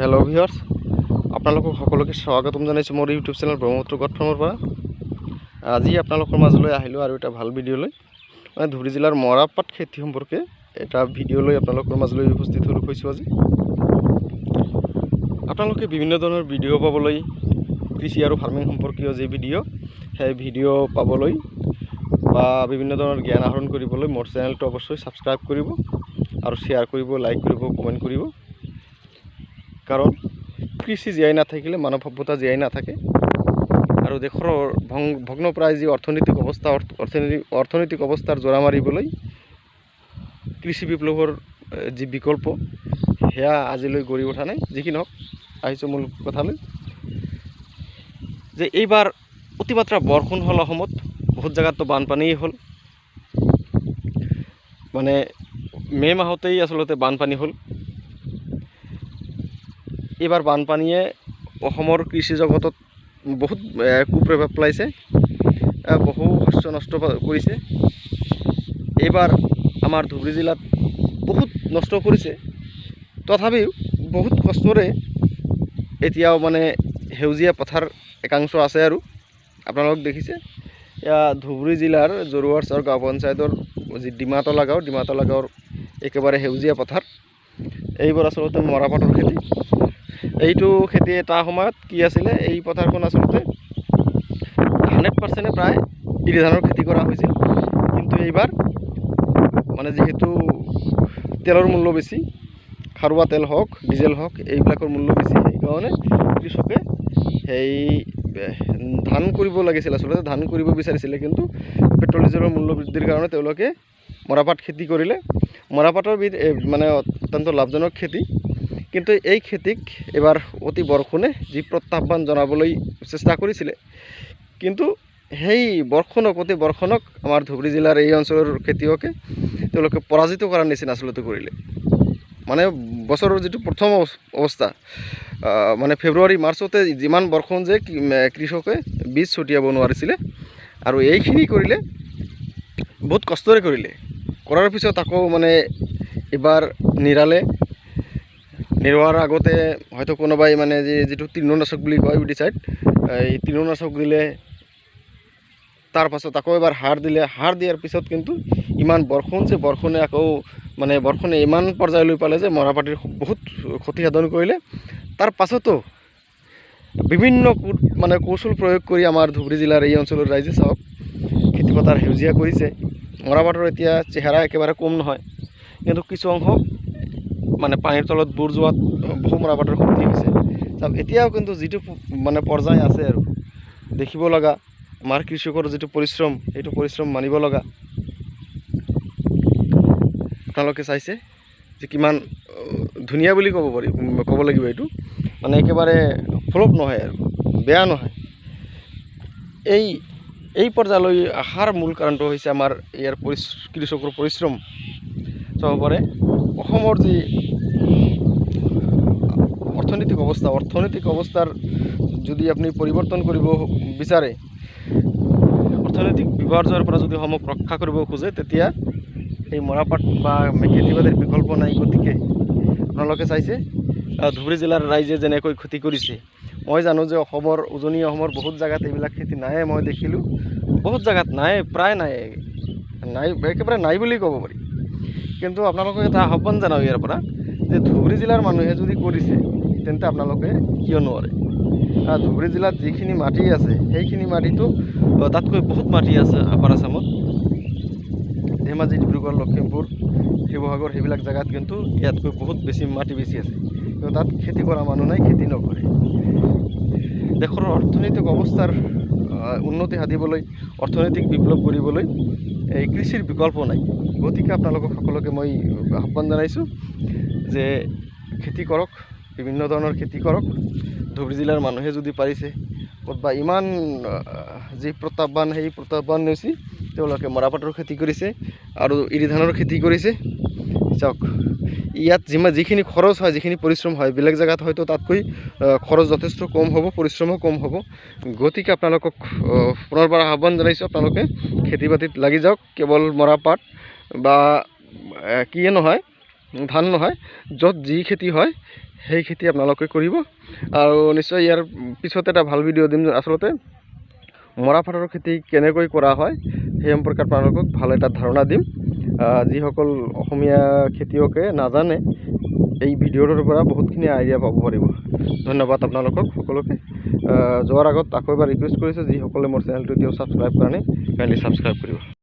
Hello viewers আপোনালোকক সকলোকে স্বাগতম জানাইছো মোৰ ইউটিউব চেনেল ব্ৰহ্মপুত্ৰ গট ফাৰ্মৰ পৰা। আজি আপোনালোকৰ মাজলৈ আহিলো আৰু এটা ভাল ভিডিঅ' লৈ মানে ধুবুৰী জিলাৰ মৰাপাট খেতি সম্পৰ্কে এটা ভিডিঅ' লৈ আপোনালোকৰ মাজলৈ উপস্থিত হৈছো। আজি আপোনালোকে বিভিন্ন ধৰণৰ ভিডিঅ' পাবলৈ কৃষি আৰু ফাৰ্মিং সম্পৰ্কীয় যে ভিডিঅ' সেই ভিডিঅ' পাবলৈ বা বিভিন্ন ধৰণৰ জ্ঞান আহৰণ কৰিবলৈ মোৰ চেনেলটো অৱশ্যই সাবস্ক্ৰাইব কৰিব আৰু শ্বেয়াৰ কৰিব, লাইক কৰিব, কমেণ্ট কৰিব। কাৰণ কৃষি জীয়াই নাথাকিলে মানৱ সভ্যতা জীয়াই নাথাকে আৰু দেশৰ ভগ্নপ্ৰায় যি অৰ্থনৈতিক অৱস্থাৰ জোৰা মাৰিবলৈ কৃষি বিপ্লৱৰ যি বিকল্প সেয়া আজিলৈ গঢ়ি উঠা নাই। যিকি নহওক আহিছোঁ মূল কথালৈ যে এইবাৰ অতিমাত্ৰা বৰষুণ হ'ল অসমত, বহুত জেগাততো বানপানী হ'ল। মানে মে' মাহতেই আচলতে বানপানী হ'ল। এইবাৰ বানপানীয়ে অসমৰ কৃষি জগতত বহুত কুপ্ৰভাৱ পেলাইছে, বহু শস্য নষ্ট কৰিছে। এইবাৰ আমাৰ ধুবুৰী জিলাত বহুত নষ্ট কৰিছে, তথাপিও বহুত কষ্টৰে এতিয়াও মানে সেউজীয়া পথাৰ একাংশ আছে। আৰু আপোনালোক দেখিছে এয়া ধুবুৰী জিলাৰ জৰুৱাৰচাৰ গাঁও পঞ্চায়তৰ যি ডিমাতলা গাঁৱৰ একেবাৰে সেউজীয়া পথাৰ। এইবোৰ আচলতে মৰাপাটৰ খেতি। এইটো খেতি এটা সময়ত কি আছিলে, এই পথাৰখন আচলতে 100% প্ৰায় ইৰি ধানৰ খেতি কৰা হৈছিল। কিন্তু এইবাৰ মানে যিহেতু তেলৰ মূল্য বেছি, খাৰুৱা তেল হওক, ডিজেল হওক, এইবিলাকৰ মূল্য বেছি, সেইকাৰণে কৃষকে সেই ধান কৰিব লাগিছিল, আচলতে ধান কৰিব বিচাৰিছিলে। কিন্তু পেট্ৰল ডিজেলৰ মূল্য বৃদ্ধিৰ কাৰণে তেওঁলোকে মৰাপাট খেতি কৰিলে। মৰাপাটৰ মানে অত্যন্ত লাভজনক খেতি। কিন্তু এই খেতিক এবাৰ অতি বৰষুণে যি প্ৰত্যাহ্বান জনাবলৈ চেষ্টা কৰিছিলে, কিন্তু সেই অতি বৰষুণক আমাৰ ধুবুৰী জিলাৰ এই অঞ্চলৰ খেতিয়কে তেওঁলোকে পৰাজিত কৰাৰ নিচিনা আচলতে কৰিলে। মানে বছৰৰ যিটো প্ৰথম অৱস্থা, মানে ফেব্ৰুৱাৰী মাৰ্চতে যিমান বৰষুণ যে কৃষকে বীজ ছটিয়াব নোৱাৰিছিলে, আৰু এইখিনি কৰিলে বহুত কষ্টৰে কৰিলে। কৰাৰ পিছত আকৌ মানে এবাৰ নিৰোৱাৰ আগতে হয়তো কোনোবাই মানে যিটো তৃণনাশক বুলি কয় উইডিচাইড, এই তৃণনাশক দিলে। তাৰ পাছত আকৌ এবাৰ সাৰ দিলে। সাৰ দিয়াৰ পিছত কিন্তু ইমান বৰষুণ যে বৰষুণে ইমান পৰ্যায়লৈ পালে যে মৰাপাটৰ বহুত ক্ষতিসাধন কৰিলে। তাৰ পাছতো বিভিন্ন মানে কৌশল প্ৰয়োগ কৰি আমাৰ ধুবুৰী জিলাৰ এই অঞ্চলৰ ৰাইজে চাওক খেতিপথাৰ সেউজীয়া কৰিছে। মৰাপাটৰ এতিয়া চেহেৰা একেবাৰে কম নহয়, কিন্তু কিছু অংশ মানে পানীৰ তলত বুৰ যোৱাত বহু মৰাপাটৰ ক্ষতি হৈছে। এতিয়াও কিন্তু যিটো মানে পৰ্যায় আছে আৰু দেখিব লগা, আমাৰ কৃষকৰ যিটো পৰিশ্ৰম, সেইটো পৰিশ্ৰম মানিব লগা। আপোনালোকে চাইছে যে কিমান ধুনীয়া বুলি ক'ব লাগিব। এইটো মানে একেবাৰে ফ্লপ নহয় আৰু বেয়া নহয়। এই পৰ্যায়লৈ অহাৰ মূল কাৰণটো হৈছে আমাৰ ইয়াৰ কৃষকৰ পৰিশ্ৰম। চাব পাৰে অসমৰ যি অৰ্থনৈতিক অৱস্থাৰ যদি আপুনি পৰিৱৰ্তন কৰিব বিচাৰে, অৰ্থনৈতিক বিপৰ্যয়ৰ পৰা যদি অসমক ৰক্ষা কৰিব খোজে, তেতিয়া এই মৰাপাট বা খেতি বাতিৰ বিকল্প নাই। গতিকে আপোনালোকে চাইছে ধুবুৰী জিলাৰ ৰাইজে যেনেকৈ ক্ষতি কৰিছে। মই জানো যে উজনি অসমৰ বহুত জেগাত এইবিলাক খেতি নাই। মই দেখিলোঁ বহুত জেগাত নাই, প্ৰায় নাই, একেবাৰে নাই বুলি ক'ব পাৰি। কিন্তু আপোনালোকক এটা আহ্বান জনাওঁ ইয়াৰ পৰা যে ধুবুৰী জিলাৰ মানুহে যদি কৰিছে, তেন্তে আপোনালোকে কিয় নোৱাৰে। ধুবুৰী জিলাত যিখিনি মাটি আছে, সেইখিনি মাটিটো তাতকৈ বহুত মাটি আছে আপাৰ আছামত, ধেমাজি, ডিব্ৰুগড়, লখিমপুৰ, শিৱসাগৰ, সেইবিলাক জেগাত কিন্তু ইয়াতকৈ বহুত মাটি বেছি আছে। কিন্তু তাত খেতি কৰা মানুহ নাই, খেতি নকৰে। দেশৰ অৰ্থনৈতিক অৱস্থাৰ উন্নতি সাধিবলৈ, অৰ্থনৈতিক বিপ্লৱ কৰিবলৈ এই কৃষিৰ বিকল্প নাই। গতিকে আপোনালোকক সকলোকে মই আহ্বান জনাইছোঁ যে খেতি কৰক, বিভিন্ন ধৰণৰ খেতি কৰক। ধুবুৰী জিলাৰ মানুহে যদি পাৰিছে, ক'তবা ইমান যি প্ৰত্যাহ্বান, সেই প্ৰত্যাহ্বান নেওচি তেওঁলোকে মৰাপাটৰ খেতি কৰিছে আৰু ইৰি ধানৰ খেতি কৰিছে। চাওক ইয়াত যিখিনি খৰচ হয়, যিখিনি পৰিশ্ৰম হয়, বেলেগ জেগাত হয়তো তাতকৈ খৰচ যথেষ্ট কম হ'ব, পৰিশ্ৰমো কম হ'ব। গতিকে আপোনালোকক পুনৰবাৰ আহ্বান জনাইছোঁ, আপোনালোকে খেতি বাতিত লাগি যাওক। কেৱল মৰাপাট বা কিয়ে নহয়, ধান নহয়, য'ত যি খেতি হয় সেই খেতি আপোনালোকে কৰিব। আৰু নিশ্চয় ইয়াৰ পিছত এটা ভাল ভিডিঅ' দিম, আচলতে মৰাপাটৰ খেতি কেনেকৈ কৰা হয় সেই সম্পৰ্কে আপোনালোকক ভাল এটা ধাৰণা দিম। যিসকল অসমীয়া খেতিয়কে নাজানে, এই ভিডিঅ'টোৰ পৰা বহুতখিনি আইডিয়া পাব পাৰিব। ধন্যবাদ আপোনালোকক সকলোকে। যোৱাৰ আগত আকৌ এবাৰ ৰিকুৱেষ্ট কৰিছোঁ, যিসকলে মোৰ চেনেলটো এতিয়াও ছাবস্ক্ৰাইব কৰা নাই, কাইণ্ডলি ছাবস্ক্ৰাইব কৰিব।